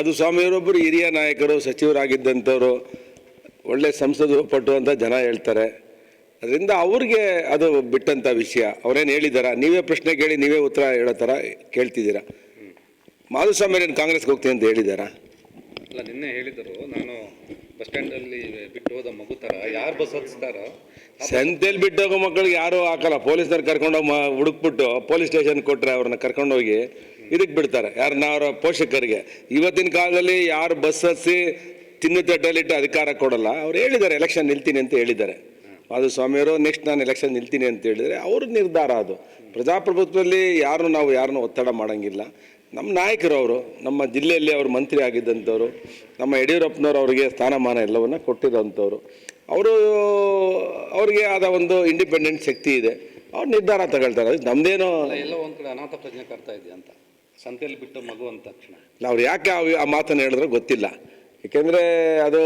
ಮಾಧುಸ್ವಾಮಿಯವರೊಬ್ಬರು ಹಿರಿಯ ನಾಯಕರು, ಸಚಿವರಾಗಿದ್ದಂಥವ್ರು, ಒಳ್ಳೆ ಸಂಸದರು ಪಟ್ಟು ಅಂತ ಜನ ಹೇಳ್ತಾರೆ. ಅದರಿಂದ ಅವ್ರಿಗೆ ಅದು ಬಿಟ್ಟಂಥ ವಿಷಯ. ಅವರೇನು ಹೇಳಿದಾರ? ನೀವೇ ಪ್ರಶ್ನೆ ಕೇಳಿ ನೀವೇ ಉತ್ತರ ಹೇಳೋ ಥರ ಕೇಳ್ತಿದ್ದೀರಾ. ಮಾಧುಸ್ವಾಮಿಯವ್ರೇನು ಕಾಂಗ್ರೆಸ್ಗೆ ಹೋಗ್ತೀನಿ ಅಂತ ಹೇಳಿದಾರಾ? ಅಲ್ಲ, ನಿನ್ನೆ ಹೇಳಿದರು, ನಾನು ಬಸ್ ಸ್ಟ್ಯಾಂಡಲ್ಲಿ ಬಿಟ್ಟು ಹೋದ ಮಗು ಥರ ಯಾರು ಬಸ್ ಹತ್ತಿಸ್ತಾರೋ ಸಂತೆಯಲ್ಲಿ ಬಿಟ್ಟೋಗೋ ಮಕ್ಕಳಿಗೆ ಯಾರೂ ಹಾಕಲ್ಲ. ಪೊಲೀಸ್ನವ್ರು ಕರ್ಕೊಂಡೋಗಿ ಹುಡುಕ್ಬಿಟ್ಟು ಪೊಲೀಸ್ ಸ್ಟೇಷನ್ ಕೊಟ್ಟರೆ ಅವ್ರನ್ನ ಕರ್ಕೊಂಡೋಗಿ ಇದಕ್ಕೆ ಬಿಡ್ತಾರೆ. ಯಾರನ್ನ ಅವರ ಪೋಷಕರಿಗೆ. ಇವತ್ತಿನ ಕಾಲದಲ್ಲಿ ಯಾರು ಬಸ್ ಹತ್ಸಿ ತಿನ್ನು ತಟ್ಟಲಿಟ್ಟು ಅಧಿಕಾರ ಕೊಡಲ್ಲ. ಅವ್ರು ಹೇಳಿದ್ದಾರೆ ಎಲೆಕ್ಷನ್ ನಿಲ್ತೀನಿ ಅಂತ ಹೇಳಿದ್ದಾರೆ. ಮಾಧುಸ್ವಾಮಿಯವರು ನೆಕ್ಸ್ಟ್ ನಾನು ಎಲೆಕ್ಷನ್ ನಿಲ್ತೀನಿ ಅಂತ ಹೇಳಿದರೆ ಅವ್ರ ನಿರ್ಧಾರ ಅದು. ಪ್ರಜಾಪ್ರಭುತ್ವದಲ್ಲಿ ನಾವು ಯಾರನ್ನೂ ಒತ್ತಡ ಮಾಡೋಂಗಿಲ್ಲ. ನಮ್ಮ ನಾಯಕರು ಅವರು, ನಮ್ಮ ಜಿಲ್ಲೆಯಲ್ಲಿ ಅವರು ಮಂತ್ರಿ ಆಗಿದ್ದಂಥವ್ರು, ನಮ್ಮ ಯಡಿಯೂರಪ್ಪನವರು ಅವರಿಗೆ ಸ್ಥಾನಮಾನ ಎಲ್ಲವನ್ನು ಕೊಟ್ಟಿರೋಂಥವ್ರು. ಅವ್ರಿಗೆ ಆದ ಒಂದು ಇಂಡಿಪೆಂಡೆಂಟ್ ಶಕ್ತಿ ಇದೆ. ಅವ್ರು ನಿರ್ಧಾರ ತಗೊಳ್ತಾರೆ. ಅದು ನಮ್ಮದೇನೋ ಎಲ್ಲ ಒಂದು ಕಡೆ ಅನಾಥ ಪ್ರಜ್ಞೆ ಕಾಡ್ತಾ ಇದೆಯಾ ಅಂತ, ಸಂತೆಯಲ್ಲಿ ಬಿಟ್ಟು ಮಗು ಅಂದ ತಕ್ಷಣ. ಅವ್ರು ಯಾಕೆ ಆ ಮಾತನ್ನು ಹೇಳಿದ್ರೆ ಗೊತ್ತಿಲ್ಲ. ಏಕೆಂದರೆ ಅದು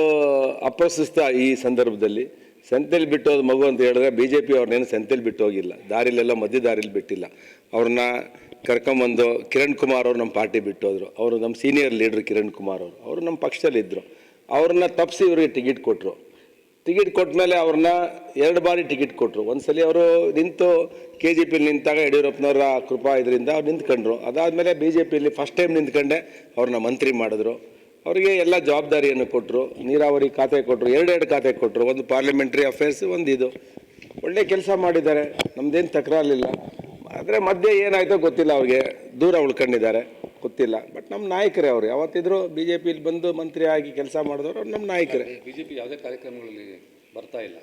ಅಪ್ರಸ್ತುತ ಈ ಸಂದರ್ಭದಲ್ಲಿ. ಸಂತೆಯಲ್ಲಿ ಬಿಟ್ಟೋದು ಮಗು ಅಂತ ಹೇಳಿದ್ರೆ BJP ಅವ್ರನ್ನೇನು ಸಂತೆಯಲ್ಲಿ ಬಿಟ್ಟು ಹೋಗಿಲ್ಲ. ದಾರಿಲೆಲ್ಲ ಮಧ್ಯ ದಾರಿಲಿ ಬಿಟ್ಟಿಲ್ಲ. ಅವ್ರನ್ನ ಕರ್ಕೊಂಬಂದು ಕಿರಣ್ ಕುಮಾರ್ ಅವರು ನಮ್ಮ ಪಾರ್ಟಿ ಬಿಟ್ಟೋದ್ರು. ಅವರು ನಮ್ಮ ಸೀನಿಯರ್ ಲೀಡ್ರ್ ಕಿರಣ್ ಕುಮಾರ್ ಅವರು ನಮ್ಮ ಪಕ್ಷದಲ್ಲಿದ್ದರು. ಅವ್ರನ್ನ ತಪ್ಪಿಸಿ ಇವರಿಗೆ ಟಿಕೆಟ್ ಕೊಟ್ಟರು. ಟಿಕೆಟ್ ಕೊಟ್ಟ ಮೇಲೆ ಅವ್ರನ್ನ 2 ಬಾರಿ ಟಿಕೆಟ್ ಕೊಟ್ಟರು. ಒಂದು ಸಲ ಅವರು ನಿಂತು KJPಯಲ್ಲಿ ನಿಂತಾಗ ಯಡಿಯೂರಪ್ಪನವರ ಕೃಪಾ ಇದರಿಂದ ಅವ್ರು ನಿಂತ್ಕೊಂಡ್ರು. ಅದಾದಮೇಲೆ BJPಯಲ್ಲಿ ಫಸ್ಟ್ ಟೈಮ್ ನಿಂತ್ಕೊಂಡೆ ಅವ್ರನ್ನ ಮಂತ್ರಿ ಮಾಡಿದ್ರು. ಅವರಿಗೆ ಎಲ್ಲ ಜವಾಬ್ದಾರಿಯನ್ನು ಕೊಟ್ಟರು. ನೀರಾವರಿ ಖಾತೆ ಕೊಟ್ಟರು, 2 ಖಾತೆ ಕೊಟ್ಟರು. ಒಂದು ಪಾರ್ಲಿಮೆಂಟ್ರಿ ಅಫೇರ್ಸ್, ಒಂದು ಇದು. ಒಳ್ಳೆ ಕೆಲಸ ಮಾಡಿದ್ದಾರೆ, ನಮ್ಮದೇನು ತಕರಾರಿಲ್ಲ. ಆದರೆ ಮಧ್ಯೆ ಏನಾಯಿತೋ ಗೊತ್ತಿಲ್ಲ, ಅವ್ರಿಗೆ ದೂರ ಉಳ್ಕೊಂಡಿದ್ದಾರೆ, ಗೊತ್ತಿಲ್ಲ. ಬಟ್ ನಮ್ಮ ನಾಯಕರೇ ಅವರು. ಯಾವತ್ತಿದ್ರು BJPಯಲ್ಲಿ ಬಂದು ಮಂತ್ರಿ ಆಗಿ ಕೆಲಸ ಮಾಡಿದವರು ಅವ್ರು ನಮ್ಮ ನಾಯಕರೇ. BJP ಯಾವುದೇ ಕಾರ್ಯಕ್ರಮಗಳಲ್ಲಿ ಬರ್ತಾ ಇಲ್ಲ,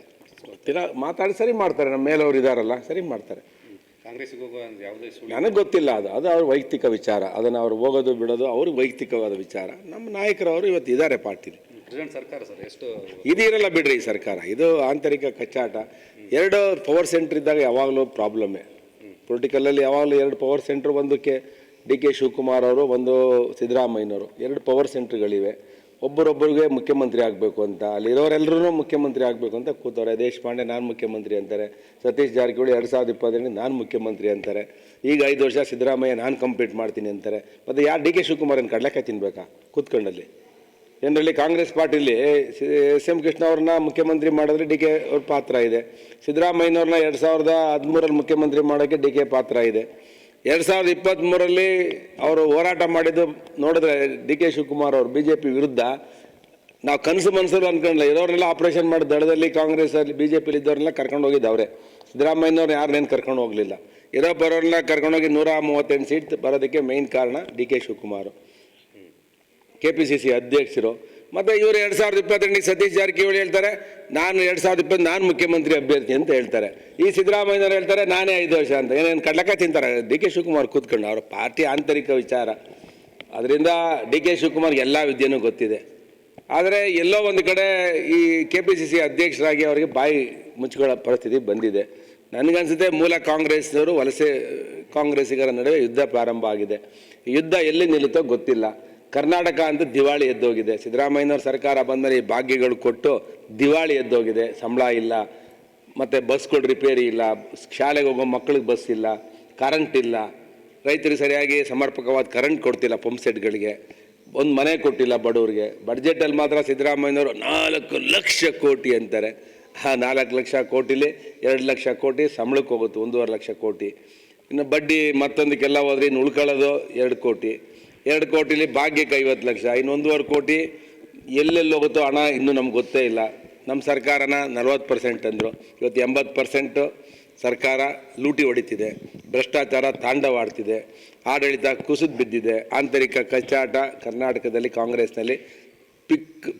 ಮಾತಾಡಿ ಸರಿ ಮಾಡ್ತಾರೆ. ನಮ್ಮ ಮೇಲವ್ರು ಇದ್ದಾರಲ್ಲ, ಸರಿ ಮಾಡ್ತಾರೆ. ಕಾಂಗ್ರೆಸ್ಗೆ ಹೋಗುವ ಯಾವುದೇ ನನಗೆ ಗೊತ್ತಿಲ್ಲ. ಅದು ಅವ್ರ ವೈಯಕ್ತಿಕ ವಿಚಾರ. ಅದನ್ನು ಅವ್ರು ಹೋಗೋದು ಬಿಡೋದು ಅವ್ರಿಗೆ ವೈಯಕ್ತಿಕವಾದ ವಿಚಾರ. ನಮ್ಮ ನಾಯಕರವರು ಇವತ್ತು ಇದ್ದಾರೆ ಪಾರ್ಟಿಲಿ. ಪ್ರೆಸಿಡೆಂಟ್ ಸರ್ಕಾರ ಸರ್ ಎಷ್ಟು ಇದಿರಲ್ಲ ಬಿಡ್ರಿ. ಈ ಸರ್ಕಾರ ಇದು ಆಂತರಿಕ ಕಚ್ಚಾಟ. 2 ಪವರ್ ಸೆಂಟ್ರ್ ಇದ್ದಾಗ ಯಾವಾಗಲೂ ಪ್ರಾಬ್ಲಮ್ಮೇ. ಪೊಲಿಟಿಕಲಲ್ಲಿ ಯಾವಾಗಲೂ 2 ಪವರ್ ಸೆಂಟ್ರ್, ಒಂದಕ್ಕೆ DK ಶಿವಕುಮಾರ್ ಅವರು, ಒಂದು ಸಿದ್ದರಾಮಯ್ಯನವರು. 2 ಪವರ್ ಸೆಂಟ್ರ್ಗಳಿವೆ. ಒಬ್ಬರೊಬ್ಬರಿಗೆ ಮುಖ್ಯಮಂತ್ರಿ ಆಗಬೇಕು ಅಂತ, ಅಲ್ಲಿರೋರೆಲ್ಲರೂ ಮುಖ್ಯಮಂತ್ರಿ ಆಗಬೇಕು ಅಂತ ಕೂತವ್ರೆ. ದೇಶಪಾಂಡೆ ನಾನು ಮುಖ್ಯಮಂತ್ರಿ ಅಂತಾರೆ. ಸತೀಶ್ ಜಾರಕಿಹೊಳಿ 2028 ನಾನು ಮುಖ್ಯಮಂತ್ರಿ ಅಂತಾರೆ. ಈಗ 5 ವರ್ಷ ಸಿದ್ದರಾಮಯ್ಯ ನಾನು ಕಂಪ್ಲೀಟ್ ಮಾಡ್ತೀನಿ ಅಂತಾರೆ. ಮತ್ತು ಯಾರು DK ಶಿವಕುಮಾರನ್ನು ಕಡಲೆಕಾಯಿ ತಿನ್ಬೇಕಾ ಕೂತ್ಕೊಂಡಲ್ಲಿ? ಜನರಲ್ಲಿ ಕಾಂಗ್ರೆಸ್ ಪಾರ್ಟಿಲಿ SM ಕೃಷ್ಣ ಅವ್ರನ್ನ ಮುಖ್ಯಮಂತ್ರಿ ಮಾಡಿದ್ರೆ DK ಅವ್ರ ಪಾತ್ರ ಇದೆ. ಸಿದ್ದರಾಮಯ್ಯನವ್ರನ್ನ 2013 ಮುಖ್ಯಮಂತ್ರಿ ಮಾಡೋಕ್ಕೆ DK ಪಾತ್ರ ಇದೆ. 2023 ಅವರು ಹೋರಾಟ ಮಾಡಿದ್ದು ನೋಡಿದ್ರೆ DK ಶಿವಕುಮಾರ್ ಅವರು BJP ವಿರುದ್ಧ ನಾವು ಕನಸು ಮನಸ್ಸಲ್ಲಿ ಅಂದ್ಕೊಂಡ್ಲ. ಇರೋರೆಲ್ಲ ಆಪರೇಷನ್ ಮಾಡಿ ದಳದಲ್ಲಿ ಕಾಂಗ್ರೆಸ್ಸಲ್ಲಿ BJPಲಿ ಇದ್ದವ್ರನ್ನೆಲ್ಲ ಕರ್ಕೊಂಡು ಹೋಗಿದ್ದವ್ರೆ. ಸಿದ್ದರಾಮಯ್ಯನವ್ರು ಯಾರನ್ನೇನು ಕರ್ಕೊಂಡು ಹೋಗಲಿಲ್ಲ. ಇರೋ ಬರೋರನ್ನ ಕರ್ಕೊಂಡೋಗಿ 138 ಸೀಟ್ ಬರೋದಕ್ಕೆ ಮೇಯ್ನ್ ಕಾರಣ DK ಶಿವಕುಮಾರ್, KPCC ಅಧ್ಯಕ್ಷರು. ಮತ್ತು ಇವರು 2028 ಸತೀಶ್ ಜಾರಕಿಹೊಳಿ ಹೇಳ್ತಾರೆ ನಾನು 2020 ನಾನು ಮುಖ್ಯಮಂತ್ರಿ ಅಭ್ಯರ್ಥಿ ಅಂತ ಹೇಳ್ತಾರೆ. ಈ ಸಿದ್ದರಾಮಯ್ಯನವ್ರು ಹೇಳ್ತಾರೆ ನಾನೇ 5 ವರ್ಷ ಅಂತ. ಏನೇನು ಕಡ್ಲಕ್ಕ ತಿಂತಾರೆ DK ಶಿವಕುಮಾರ್ ಕೂತ್ಕೊಂಡು. ಅವ್ರ ಪಾರ್ಟಿ ಆಂತರಿಕ ವಿಚಾರ. ಅದರಿಂದ DK ಶಿವಕುಮಾರ್ಗೆ ಎಲ್ಲ ವಿದ್ಯೆನೂ ಗೊತ್ತಿದೆ. ಆದರೆ ಎಲ್ಲೋ ಒಂದು ಕಡೆ ಈ KPCC ಅಧ್ಯಕ್ಷರಾಗಿ ಅವರಿಗೆ ಬಾಯಿ ಮುಚ್ಕೊಳ್ಳೋ ಪರಿಸ್ಥಿತಿ ಬಂದಿದೆ. ನನಗನ್ಸುತ್ತೆ ಮೂಲ ಕಾಂಗ್ರೆಸ್ನವರು ವಲಸೆ ಕಾಂಗ್ರೆಸ್ಸಿಗರ ನಡುವೆ ಯುದ್ಧ ಪ್ರಾರಂಭ ಆಗಿದೆ. ಯುದ್ಧ ಎಲ್ಲಿ ನಿಲ್ಲುತ್ತೋ ಗೊತ್ತಿಲ್ಲ. ಕರ್ನಾಟಕ ಅಂತ ದಿವಾಳಿ ಎದ್ದೋಗಿದೆ. ಸಿದ್ದರಾಮಯ್ಯನವ್ರ ಸರ್ಕಾರ ಬಂದಮೇಲೆ ಈ ಭಾಗ್ಯಗಳು ಕೊಟ್ಟು ದಿವಾಳಿ ಎದ್ದೋಗಿದೆ. ಸಂಬಳ ಇಲ್ಲ, ಮತ್ತು ಬಸ್ಗಳು ರಿಪೇರಿ ಇಲ್ಲ, ಶಾಲೆಗೆ ಹೋಗೋ ಮಕ್ಕಳಿಗೆ ಬಸ್ ಇಲ್ಲ, ಕರೆಂಟ್ ಇಲ್ಲ, ರೈತರಿಗೆ ಸರಿಯಾಗಿ ಸಮರ್ಪಕವಾದ ಕರೆಂಟ್ ಕೊಡ್ತಿಲ್ಲ, ಪಂಪ್ ಸೆಟ್ಗಳಿಗೆ, ಒಂದು ಮನೆ ಕೊಟ್ಟಿಲ್ಲ ಬಡವ್ರಿಗೆ. ಬಡ್ಜೆಟಲ್ಲಿ ಮಾತ್ರ ಸಿದ್ದರಾಮಯ್ಯನವರು 4 ಲಕ್ಷ ಕೋಟಿ ಅಂತಾರೆ. ಆ 4 ಲಕ್ಷ ಕೋಟಿಲಿ 2 ಲಕ್ಷ ಕೋಟಿ ಸಂಬಳಕ್ಕೆ ಹೋಗುತ್ತೆ, 1.5 ಲಕ್ಷ ಕೋಟಿ. ಇನ್ನು ಬಡ್ಡಿ ಮತ್ತೊಂದಕ್ಕೆಲ್ಲ ಹೋದ್ರೆ ಇನ್ನು ಉಳ್ಕೊಳ್ಳೋದು 2 ಕೋಟಿ. 2 ಕೋಟಿಲಿ ಭಾಗ್ಯಕ್ಕೆ 50 ಲಕ್ಷ, ಇನ್ನು 1.5 ಕೋಟಿ ಎಲ್ಲೆಲ್ಲಿ ಹೋಗುತ್ತೋ ಹಣ ಇನ್ನೂ ನಮ್ಗೆ ಗೊತ್ತೇ ಇಲ್ಲ. ನಮ್ಮ ಸರ್ಕಾರನ 40% ಅಂದರು. ಇವತ್ತು 80% ಸರ್ಕಾರ ಲೂಟಿ ಹೊಡಿತಿದೆ. ಭ್ರಷ್ಟಾಚಾರ ತಾಂಡವಾಡ್ತಿದೆ. ಆಡಳಿತ ಕುಸಿದು ಬಿದ್ದಿದೆ. ಆಂತರಿಕ ಕಚ್ಚಾಟ ಕರ್ನಾಟಕದಲ್ಲಿ ಕಾಂಗ್ರೆಸ್ನಲ್ಲಿ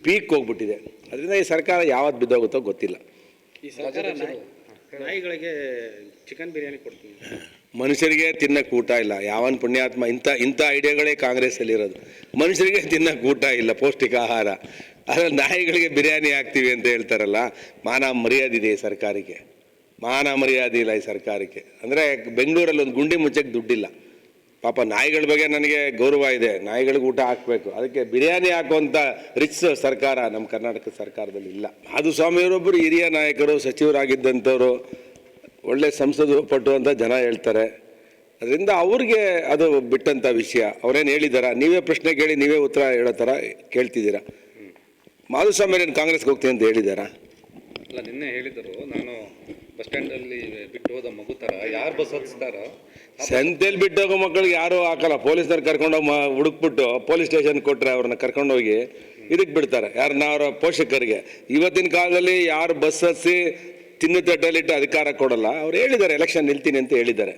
ಪೀಕ್ ಹೋಗ್ಬಿಟ್ಟಿದೆ. ಅದರಿಂದ ಈ ಸರ್ಕಾರ ಯಾವತ್ತು ಬಿದ್ದೋಗುತ್ತೋ ಗೊತ್ತಿಲ್ಲ. ಈ ಸರ್ಕಾರ ನಾಯಿಗಳಿಗೆ ಚಿಕನ್ ಬಿರಿಯಾನಿ ಕೊಡ್ತೀವಿ, ಮನುಷ್ಯರಿಗೆ ತಿನ್ನಕ್ಕೆ ಊಟ ಇಲ್ಲ. ಯಾವನ್ ಪುಣ್ಯಾತ್ಮ ಇಂಥ ಐಡಿಯಾಗಳೇ ಕಾಂಗ್ರೆಸ್ಸಲ್ಲಿರೋದು. ಮನುಷ್ಯರಿಗೆ ತಿನ್ನಕ್ಕೆ ಊಟ ಇಲ್ಲ, ಪೌಷ್ಟಿಕ ಆಹಾರ. ಅದ್ರಲ್ಲಿ ನಾಯಿಗಳಿಗೆ ಬಿರಿಯಾನಿ ಹಾಕ್ತೀವಿ ಅಂತ ಹೇಳ್ತಾರಲ್ಲ. ಮಾನ ಮರ್ಯಾದೆ ಇದೆ ಈ ಸರ್ಕಾರಕ್ಕೆ, ಮಾನ ಮರ್ಯಾದೆ ಇಲ್ಲ ಈ ಸರ್ಕಾರಕ್ಕೆ. ಅಂದರೆ ಬೆಂಗಳೂರಲ್ಲಿ ಒಂದು ಗುಂಡಿ ಮುಚ್ಚಕ್ಕೆ ದುಡ್ಡಿಲ್ಲ. ಪಾಪ ನಾಯಿಗಳ ಬಗ್ಗೆ ನನಗೆ ಗೌರವ ಇದೆ. ನಾಯಿಗಳಿಗೆ ಊಟ ಹಾಕಬೇಕು, ಅದಕ್ಕೆ ಬಿರಿಯಾನಿ ಹಾಕುವಂಥ ರಿಚ್ ಸರ್ಕಾರ ನಮ್ಮ ಕರ್ನಾಟಕ ಸರ್ಕಾರದಲ್ಲಿ ಇಲ್ಲ. ಮಾಧುಸ್ವಾಮಿಯವರೊಬ್ಬರು ಹಿರಿಯ ನಾಯಕರು, ಸಚಿವರಾಗಿದ್ದಂಥವ್ರು, ಒಳ್ಳೆ ಸಂಸದರು ಪಟ್ಟು ಅಂತ ಜನ ಹೇಳ್ತಾರೆ. ಅದರಿಂದ ಅವ್ರಿಗೆ ಅದು ಬಿಟ್ಟಂಥ ವಿಷಯ. ಅವ್ರೇನು ಹೇಳಿದಾರ? ನೀವೇ ಪ್ರಶ್ನೆ ಕೇಳಿ ನೀವೇ ಉತ್ತರ ಹೇಳೋ ಥರ ಕೇಳ್ತಿದ್ದೀರಾ. ಮಾಧುಸ್ವಾಮಿ ಏನು ಕಾಂಗ್ರೆಸ್ಗೆ ಹೋಗ್ತೀನಿ ಅಂತ ಹೇಳಿದಾರಾ? ಅಲ್ಲ, ನಿನ್ನೆ ಹೇಳಿದರು ನಾನು ಬಸ್ ಸ್ಟ್ಯಾಂಡಲ್ಲಿ ಬಿಟ್ಟು ಹೋದ ಮಗು ಥರ ಯಾರು ಬಸ್ ಹತ್ತಿಸ್ತಾರೋ ಸಂತೆಯಲ್ಲಿ ಬಿಟ್ಟೋಗೋ ಮಕ್ಕಳಿಗೆ ಯಾರೂ ಹಾಕಲ್ಲ. ಪೊಲೀಸ್ನವ್ರು ಕರ್ಕೊಂಡೋಗಿ ಹುಡುಕ್ಬಿಟ್ಟು ಪೊಲೀಸ್ ಸ್ಟೇಷನ್ ಕೊಟ್ಟರೆ ಅವ್ರನ್ನ ಕರ್ಕೊಂಡೋಗಿ ಇದಕ್ಕೆ ಬಿಡ್ತಾರೆ, ಯಾರನ್ನ ಅವರ ಪೋಷಕರಿಗೆ. ಇವತ್ತಿನ ಕಾಲದಲ್ಲಿ ಯಾರು ಬಸ್ ಹತ್ಸಿ ತಿನ್ನು ತಟ್ಟಲಿಟ್ಟು ಅಧಿಕಾರ ಕೊಡಲ್ಲ. ಅವ್ರು ಹೇಳಿದ್ದಾರೆ ಎಲೆಕ್ಷನ್ ನಿಲ್ತೀನಿ ಅಂತ ಹೇಳಿದ್ದಾರೆ.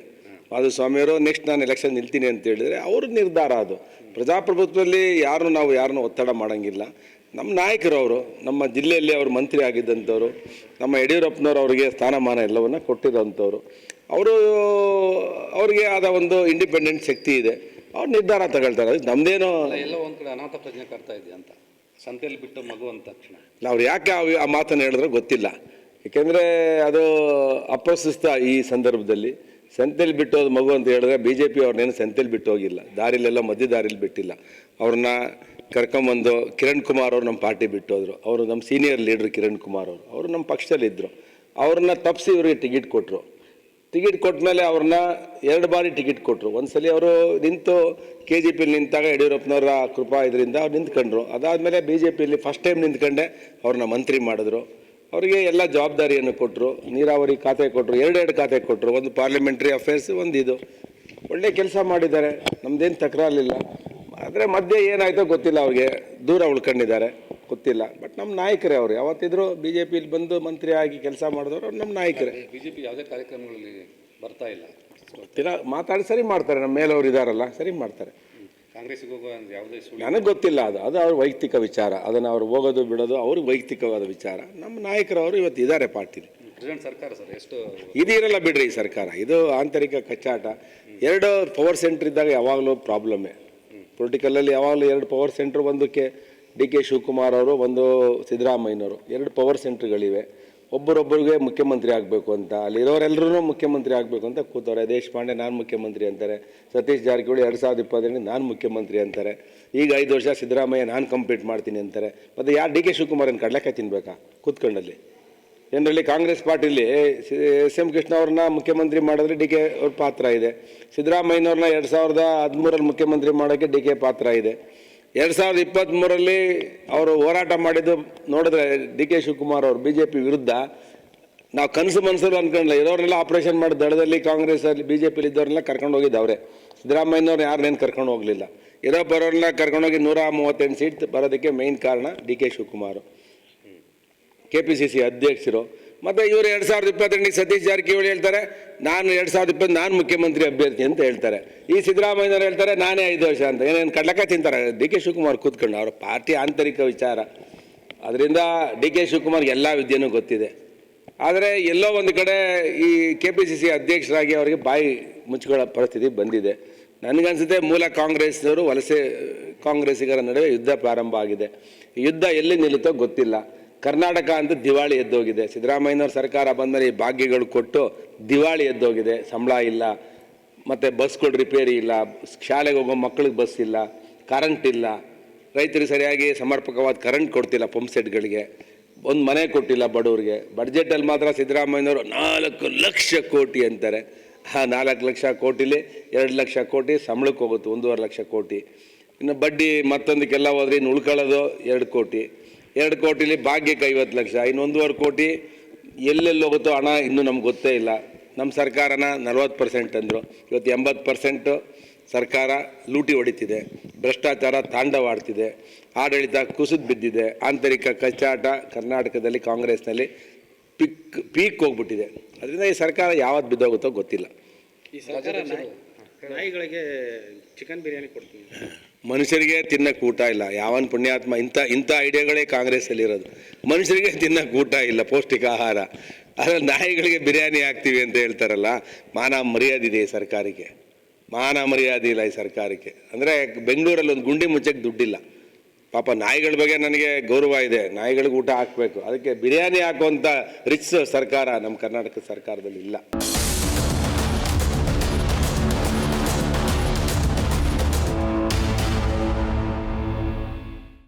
ಮಾಧುಸ್ವಾಮಿಯವರು ನೆಕ್ಸ್ಟ್ ನಾನು ಎಲೆಕ್ಷನ್ ನಿಲ್ತೀನಿ ಅಂತ ಹೇಳಿದರೆ ಅವ್ರ ನಿರ್ಧಾರ ಅದು. ಪ್ರಜಾಪ್ರಭುತ್ವದಲ್ಲಿ ಯಾರನ್ನು ಒತ್ತಡ ಮಾಡೋಂಗಿಲ್ಲ. ನಮ್ಮ ನಾಯಕರು ಅವರು, ನಮ್ಮ ಜಿಲ್ಲೆಯಲ್ಲಿ ಅವರು ಮಂತ್ರಿ ಆಗಿದ್ದಂಥವ್ರು, ನಮ್ಮ ಯಡಿಯೂರಪ್ಪನವರು ಅವರಿಗೆ ಸ್ಥಾನಮಾನ ಎಲ್ಲವನ್ನು ಕೊಟ್ಟಿರೋಂಥವ್ರು. ಅವ್ರಿಗೆ ಆದ ಒಂದು ಇಂಡಿಪೆಂಡೆಂಟ್ ಶಕ್ತಿ ಇದೆ. ಅವ್ರು ನಿರ್ಧಾರ ತಗೊಳ್ತಾರೆ. ಅದು ನಮ್ಮದೇನೋ ಎಲ್ಲೋ ಒಂದು ಕಡೆ ಅನಾಥ ಪ್ರಜ್ಞೆ ಕಾಡ್ತಾ ಇದೆ ಅಂತ, ಸಂತೆಯಲ್ಲಿ ಬಿಟ್ಟು ಮಗು ಅಂದ ತಕ್ಷಣ. ನಾವು ಯಾಕೆ ಆ ಮಾತನ್ನು ಹೇಳಿದ್ರೆ ಗೊತ್ತಿಲ್ಲ. ಏಕೆಂದರೆ ಅದು ಅಪ್ರಸ್ತುತ ಈ ಸಂದರ್ಭದಲ್ಲಿ. ಸಂತೆಯಲ್ಲಿ ಬಿಟ್ಟೋದು ಮಗು ಅಂತ ಹೇಳಿದ್ರೆ ಬಿ ಜೆ ಪಿ ಅವ್ರನ್ನೇನು ಸಂತೆಯಲ್ಲಿ ಬಿಟ್ಟು ಹೋಗಿಲ್ಲ, ದಾರಿಲೆಲ್ಲ ಮಧ್ಯ ದಾರಿಲಿ ಬಿಟ್ಟಿಲ್ಲ. ಅವ್ರನ್ನ ಕರ್ಕೊಂಬಂದು ಕಿರಣ್ ಕುಮಾರ್ ಅವರು ನಮ್ಮ ಪಾರ್ಟಿ ಬಿಟ್ಟೋದ್ರು. ಅವರು ನಮ್ಮ ಸೀನಿಯರ್ ಲೀಡ್ರ್ ಕಿರಣ್ ಕುಮಾರ್ ಅವರು ನಮ್ಮ ಪಕ್ಷದಲ್ಲಿದ್ದರು. ಅವ್ರನ್ನ ತಪ್ಪಿಸಿ ಇವರಿಗೆ ಟಿಕೆಟ್ ಕೊಟ್ಟರು. ಟಿಕೆಟ್ ಕೊಟ್ಟ ಮೇಲೆ ಅವ್ರನ್ನ 2 ಬಾರಿ ಟಿಕೆಟ್ ಕೊಟ್ಟರು. ಒಂದು ಸಲ ಅವರು ನಿಂತು KJP ನಿಂತಾಗ ಯಡಿಯೂರಪ್ಪನವರ ಕೃಪಾ ಇದರಿಂದ ಅವ್ರು ನಿಂತ್ಕೊಂಡ್ರು. ಅದಾದಮೇಲೆ BJPಯಲ್ಲಿ ಫಸ್ಟ್ ಟೈಮ್ ನಿಂತ್ಕೊಂಡೆ ಅವ್ರನ್ನ ಮಂತ್ರಿ ಮಾಡಿದ್ರು. ಅವರಿಗೆ ಎಲ್ಲ ಜವಾಬ್ದಾರಿಯನ್ನು ಕೊಟ್ಟರು. ನೀರಾವರಿ ಖಾತೆ ಕೊಟ್ಟರು, 2 ಖಾತೆ ಕೊಟ್ಟರು. ಒಂದು ಪಾರ್ಲಿಮೆಂಟ್ರಿ ಅಫೇರ್ಸ್, ಒಂದು ಇದು. ಒಳ್ಳೆ ಕೆಲಸ ಮಾಡಿದ್ದಾರೆ, ನಮ್ಮದೇನು ತಕರಾರಿಲ್ಲ. ಆದರೆ ಮಧ್ಯೆ ಏನಾಯಿತೋ ಗೊತ್ತಿಲ್ಲ, ಅವ್ರಿಗೆ ದೂರ ಉಳ್ಕೊಂಡಿದ್ದಾರೆ, ಗೊತ್ತಿಲ್ಲ. ಬಟ್ ನಮ್ಮ ನಾಯಕರೇ ಅವರು. ಯಾವತ್ತಿದ್ರು BJPಯಲ್ಲಿ ಬಂದು ಮಂತ್ರಿ ಆಗಿ ಕೆಲಸ ಮಾಡಿದವರು ಅವ್ರು ನಮ್ಮ ನಾಯಕರೇ. BJP ಯಾವುದೇ ಕಾರ್ಯಕ್ರಮಗಳಲ್ಲಿ ಬರ್ತಾ ಇಲ್ಲ, ಗೊತ್ತಿಲ್ಲ. ಮಾತಾಡಿ ಸರಿ ಮಾಡ್ತಾರೆ. ನಮ್ಮ ಮೇಲವ್ರು ಇದ್ದಾರಲ್ಲ, ಸರಿ ಮಾಡ್ತಾರೆ. ಕಾಂಗ್ರೆಸ್ಸಿಗೆ ಹೋಗುವ ಯಾವುದೇ ನನಗೆ ಗೊತ್ತಿಲ್ಲ. ಅದು ಅವ್ರ ವೈಯಕ್ತಿಕ ವಿಚಾರ. ಅದನ್ನು ಅವ್ರು ಹೋಗೋದು ಬಿಡೋದು ಅವ್ರಿಗೆ ವೈಯಕ್ತಿಕವಾದ ವಿಚಾರ. ನಮ್ಮ ನಾಯಕರವರು ಇವತ್ತು ಇದ್ದಾರೆ ಪಾರ್ಟಿಲಿ. ಪ್ರೆಸೆಂಟ್ ಸರ್ಕಾರ ಸರ್ ಎಷ್ಟು ಇದಿರಲ್ಲ ಬಿಡ್ರಿ ಈ ಸರ್ಕಾರ. ಇದು ಆಂತರಿಕ ಕಚ್ಚಾಟ. 2 ಪವರ್ ಸೆಂಟ್ರ್ ಇದ್ದಾಗ ಯಾವಾಗಲೂ ಪ್ರಾಬ್ಲಮ್ಮೇ. ಪೊಲಿಟಿಕಲಲ್ಲಿ ಯಾವಾಗಲೂ 2 ಪವರ್ ಸೆಂಟ್ರ್, ಒಂದಕ್ಕೆ DK ಶಿವಕುಮಾರ್ ಅವರು, ಒಂದು ಸಿದ್ದರಾಮಯ್ಯನವರು. 2 ಪವರ್ ಸೆಂಟ್ರ್ಗಳಿವೆ. ಒಬ್ಬರೊಬ್ಬರಿಗೆ ಮುಖ್ಯಮಂತ್ರಿ ಆಗಬೇಕು ಅಂತ, ಅಲ್ಲಿರೋರೆಲ್ಲರೂ ಮುಖ್ಯಮಂತ್ರಿ ಆಗಬೇಕು ಅಂತ ಕೂತವ್ರೆ. ದೇಶಪಾಂಡೆ ನಾನು ಮುಖ್ಯಮಂತ್ರಿ ಅಂತಾರೆ, ಸತೀಶ್ ಜಾರಕಿಹೊಳಿ 2022 ನಾನು ಮುಖ್ಯಮಂತ್ರಿ ಅಂತಾರೆ. ಈಗ 5 ವರ್ಷ ಸಿದ್ದರಾಮಯ್ಯ ನಾನು ಕಂಪ್ಲೀಟ್ ಮಾಡ್ತೀನಿ ಅಂತಾರೆ. ಮತ್ತು ಯಾರು DK ಶಿವಕುಮಾರನ್ನು ಕಡಲೆಕಾಯಿ ತಿನ್ಬೇಕಾ ಕೂತ್ಕೊಂಡಲ್ಲಿ? ಏನರಲ್ಲಿ ಕಾಂಗ್ರೆಸ್ ಪಾರ್ಟಿಲಿ SM ಕೃಷ್ಣ ಅವ್ರನ್ನ ಮುಖ್ಯಮಂತ್ರಿ ಮಾಡಿದ್ರೆ DK ಅವ್ರ ಪಾತ್ರ ಇದೆ. ಸಿದ್ದರಾಮಯ್ಯನವ್ರನ್ನ 2013 ಮುಖ್ಯಮಂತ್ರಿ ಮಾಡೋಕ್ಕೆ DK ಪಾತ್ರ ಇದೆ. 2023 ಅವರು ಹೋರಾಟ ಮಾಡಿದ್ದು ನೋಡಿದ್ರೆ DK ಶಿವಕುಮಾರ್ ಅವರು BJP ವಿರುದ್ಧ ನಾವು ಕನಸು ಮನಸ್ಸಲ್ಲಿ ಅಂದ್ಕೊಂಡ್ಲ. ಇರೋರೆಲ್ಲ ಆಪರೇಷನ್ ಮಾಡಿ ದಳದಲ್ಲಿ ಕಾಂಗ್ರೆಸ್ಸಲ್ಲಿ BJPಲಿ ಇದ್ದವ್ರನ್ನೆಲ್ಲ ಕರ್ಕೊಂಡು ಹೋಗಿದ್ದು ಅವರೇ. ಸಿದ್ದರಾಮಯ್ಯನವ್ರು ಯಾರನ್ನೇನು ಕರ್ಕೊಂಡು ಹೋಗಲಿಲ್ಲ. ಇರೋ ಬರೋರನ್ನ ಕರ್ಕೊಂಡೋಗಿ 138 ಸೀಟ್ ಬರೋದಕ್ಕೆ ಮೇಯ್ನ್ ಕಾರಣ DK ಶಿವಕುಮಾರ್, KPCC ಅಧ್ಯಕ್ಷರು. ಮತ್ತು ಇವರು 2022 ಸತೀಶ್ ಜಾರಕಿಹೊಳಿ ಹೇಳ್ತಾರೆ ನಾನು 2020 ನಾನು ಮುಖ್ಯಮಂತ್ರಿ ಅಭ್ಯರ್ಥಿ ಅಂತ ಹೇಳ್ತಾರೆ. ಈ ಸಿದ್ದರಾಮಯ್ಯನವ್ರು ಹೇಳ್ತಾರೆ ನಾನೇ 5 ವರ್ಷ ಅಂತ. ಏನೇನು ಕಡ್ಲಕಾಯಿ ತಿಂತಾರೆ DK ಶಿವಕುಮಾರ್ ಕೂತ್ಕೊಂಡು. ಅವರ ಪಾರ್ಟಿ ಆಂತರಿಕ ವಿಚಾರ. ಅದರಿಂದ DK ಶಿವಕುಮಾರ್ಗೆ ಎಲ್ಲ ವಿದ್ಯೆನೂ ಗೊತ್ತಿದೆ. ಆದರೆ ಎಲ್ಲೋ ಒಂದು ಕಡೆ ಈ KPCC ಅಧ್ಯಕ್ಷರಾಗಿ ಅವರಿಗೆ ಬಾಯಿ ಮುಚ್ಕೊಳ್ಳೋ ಪರಿಸ್ಥಿತಿ ಬಂದಿದೆ. ನನಗನ್ಸುತ್ತೆ ಮೂಲ ಕಾಂಗ್ರೆಸ್ನವರು ವಲಸೆ ಕಾಂಗ್ರೆಸ್ಸಿಗರ ನಡುವೆ ಯುದ್ಧ ಪ್ರಾರಂಭ ಆಗಿದೆ. ಈ ಯುದ್ಧ ಎಲ್ಲಿ ನಿಲ್ಲುತ್ತೋ ಗೊತ್ತಿಲ್ಲ. ಕರ್ನಾಟಕ ಅಂತ ದಿವಾಳಿ ಎದ್ದೋಗಿದೆ. ಸಿದ್ದರಾಮಯ್ಯನವ್ರ ಸರ್ಕಾರ ಬಂದಮೇಲೆ ಈ ಭಾಗ್ಯಗಳು ಕೊಟ್ಟು ದಿವಾಳಿ ಎದ್ದೋಗಿದೆ. ಸಂಬಳ ಇಲ್ಲ, ಮತ್ತು ಬಸ್ಗಳು ರಿಪೇರಿ ಇಲ್ಲ, ಶಾಲೆಗೆ ಹೋಗೋ ಮಕ್ಕಳಿಗೆ ಬಸ್ ಇಲ್ಲ, ಕರೆಂಟ್ ಇಲ್ಲ, ರೈತರಿಗೆ ಸರಿಯಾಗಿ ಸಮರ್ಪಕವಾದ ಕರೆಂಟ್ ಕೊಡ್ತಿಲ್ಲ, ಪಂಪ್ ಸೆಟ್ಗಳಿಗೆ, ಒಂದು ಮನೆ ಕೊಟ್ಟಿಲ್ಲ ಬಡವ್ರಿಗೆ. ಬಡ್ಜೆಟಲ್ಲಿ ಮಾತ್ರ ಸಿದ್ದರಾಮಯ್ಯನವರು 4 ಲಕ್ಷ ಕೋಟಿ ಅಂತಾರೆ. ಆ 4 ಲಕ್ಷ ಕೋಟಿಲಿ 2 ಲಕ್ಷ ಕೋಟಿ ಸಂಬಳಕ್ಕೆ ಹೋಗುತ್ತೆ, 1.5 ಲಕ್ಷ ಕೋಟಿ. ಇನ್ನು ಬಡ್ಡಿ ಮತ್ತೊಂದಕ್ಕೆಲ್ಲ ಹೋದ್ರೆ ಇನ್ನು ಉಳ್ಕೊಳ್ಳೋದು 2 ಕೋಟಿ. 2 ಕೋಟಿಲಿ ಭಾಗ್ಯಕ್ಕೆ 50 ಲಕ್ಷ, ಇನ್ನು 1.5 ಕೋಟಿ ಎಲ್ಲೆಲ್ಲಿ ಹೋಗುತ್ತೋ ಹಣ ಇನ್ನೂ ನಮ್ಗೆ ಗೊತ್ತೇ ಇಲ್ಲ. ನಮ್ಮ ಸರ್ಕಾರನ 40% ಅಂದರು, ಇವತ್ತು 80% ಸರ್ಕಾರ ಲೂಟಿ ಹೊಡಿತಿದೆ. ಭ್ರಷ್ಟಾಚಾರ ತಾಂಡವಾಡ್ತಿದೆ. ಆಡಳಿತ ಕುಸಿದು ಬಿದ್ದಿದೆ. ಆಂತರಿಕ ಕಚ್ಚಾಟ ಕರ್ನಾಟಕದಲ್ಲಿ ಕಾಂಗ್ರೆಸ್ನಲ್ಲಿ ಪೀಕ್ ಹೋಗ್ಬಿಟ್ಟಿದೆ. ಅದರಿಂದ ಈ ಸರ್ಕಾರ ಯಾವತ್ತು ಬಿದ್ದೋಗುತ್ತೋ ಗೊತ್ತಿಲ್ಲ. ಈ ಸರ್ಕಾರ ನಾಯಿಗಳಿಗೆ ಚಿಕನ್ ಬಿರಿಯಾನಿ ಕೊಡ್ತೀನಿ. ಮನುಷ್ಯರಿಗೆ ತಿನ್ನಕ್ಕೆ ಊಟ ಇಲ್ಲ. ಯಾವನ್ ಪುಣ್ಯಾತ್ಮ ಇಂಥ ಐಡಿಯಾಗಳೇ ಕಾಂಗ್ರೆಸ್ಸಲ್ಲಿರೋದು. ಮನುಷ್ಯರಿಗೆ ತಿನ್ನಕ್ಕೆ ಊಟ ಇಲ್ಲ, ಪೌಷ್ಟಿಕ ಆಹಾರ. ಅದ್ರಲ್ಲಿ ನಾಯಿಗಳಿಗೆ ಬಿರಿಯಾನಿ ಹಾಕ್ತೀವಿ ಅಂತ ಹೇಳ್ತಾರಲ್ಲ, ಮಾನ ಮರ್ಯಾದೆ ಇದೆ ಈ ಸರ್ಕಾರಕ್ಕೆ. ಮಾನ ಮರ್ಯಾದೆ ಇಲ್ಲ ಈ ಸರ್ಕಾರಕ್ಕೆ. ಅಂದರೆ ಬೆಂಗಳೂರಲ್ಲಿ ಒಂದು ಗುಂಡಿ ಮುಚ್ಚಕ್ಕೆ ದುಡ್ಡಿಲ್ಲ. ಪಾಪ ನಾಯಿಗಳ ಬಗ್ಗೆ ನನಗೆ ಗೌರವ ಇದೆ. ನಾಯಿಗಳಿಗೆ ಊಟ ಹಾಕಬೇಕು, ಅದಕ್ಕೆ ಬಿರಿಯಾನಿ ಹಾಕುವಂಥ ರಿಚ್ ಸರ್ಕಾರ ನಮ್ಮ ಕರ್ನಾಟಕ ಸರ್ಕಾರದಲ್ಲಿ ಇಲ್ಲ.